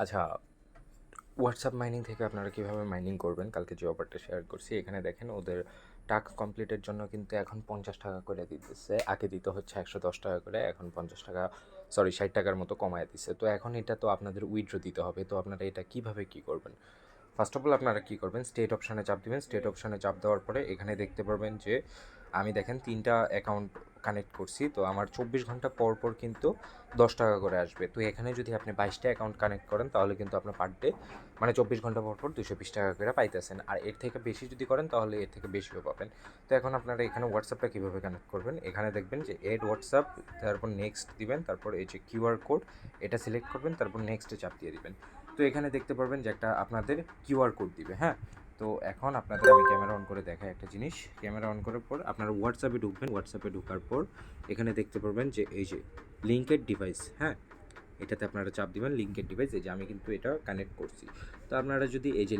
আচ্ছা, WhatsApp mining থেকে আপনারা কীভাবে মাইনিং করবেন কালকে যে অফারটা শেয়ার করছি এখানে দেখেন ওদের টাস্ক কমপ্লিটের জন্য কিন্তু এখন 50 টাকা করে দিতেছে। আগে দিতে হচ্ছে 110 টাকা করে, এখন 50 টাকা, সরি 60 টাকার মতো কমায় দিচ্ছে। তো এখন এটা তো আপনাদের উইথড্র দিতে হবে। তো আপনারা এটা কীভাবে কী করবেন? ফার্স্ট অফ অল আপনারা কী করবেন, স্টেট অপশানে চাপ দিবেন। স্টেট অপশানে চাপ দেওয়ার পরে এখানে দেখতে পারবেন যে আমি দেখেন 3টা অ্যাকাউন্ট কানেক্ট করছি। তো আমার 24 ঘন্টা পর পর কিন্তু 10 টাকা করে আসবে। তো এখানে যদি আপনি 22টা অ্যাকাউন্ট কানেক্ট করেন তাহলে কিন্তু আপনার পার ডে মানে 24 ঘন্টা পর পর 220 টাকা করে পাইতেছেন। আর এর থেকে বেশি যদি করেন তাহলে এর থেকে বেশিও পাবেন। তো এখন আপনারা এখানে হোয়াটসঅ্যাপটা কীভাবে কানেক্ট করবেন, এখানে দেখবেন যে এড হোয়াটসঅ্যাপ, তারপর নেক্সট দিবেন, তারপর এই যে কিউআর কোড এটা সিলেক্ট করবেন, তারপর নেক্সটে চাপ দিয়ে দিবেন। তো এখানে দেখতে পারবেন যে একটা আপনাদের কিউআর কোড দিবে, হ্যাঁ। তো এখন আপনাদের আমি ক্যামেরা অন করে দেখাই একটা জিনিস। ক্যামেরা অন করার পর আপনারা হোয়াটসঅ্যাপে ঢুকবেন। হোয়াটসঅ্যাপে ঢোকার পর এখানে দেখতে পারবেন যে এই যে লিঙ্কেড ডিভাইস, হ্যাঁ, এটাতে আপনারা চাপ দিবেন লিঙ্কেড ডিভাইস। এই যে আমি কিন্তু এটা কানেক্ট করছি। তো আপনারা যদি এই যে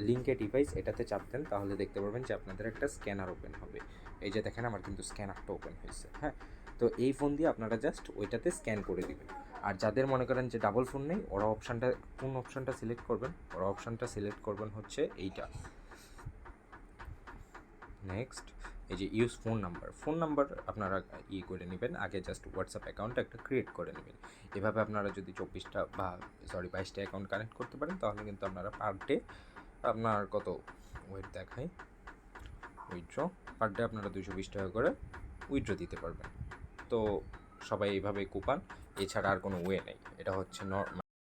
লিঙ্কেড ডিভাইস এটাতে চাপ দেন তাহলে দেখতে পারবেন যে আপনাদের একটা স্ক্যানার ওপেন হবে। এই যে দেখেন আমার কিন্তু স্ক্যানারটা ওপেন হয়েছে, হ্যাঁ। তো এই ফোন দিয়ে আপনারা জাস্ট ওইটাতে স্ক্যান করে দিবেন। আর যাদের মনে করেন যে ডাবল ফোন নেই, ওরা কোন অপশানটা সিলেক্ট করবেন, ওরা অপশানটা সিলেক্ট করবেন হচ্ছে এইটা, নেক্সট। এই যে ইউজ ফোন নাম্বার আপনারা করে নেবেন। আগে জাস্ট হোয়াটসঅ্যাপ অ্যাকাউন্ট একটা ক্রিয়েট করে নেবেন। এভাবে আপনারা যদি 22টা অ্যাকাউন্ট কানেক্ট করতে পারেন তাহলে কিন্তু আপনারা পার ডে আপনার কত, ওয়েট দেখাই, উইথড্র পার ডে আপনারা 220 টাকা করে উইথড্র দিতে পারবেন। তো সবাই এইভাবে কুপান, এছাড়া আর কোনো ওয়ে নেই। এটা হচ্ছে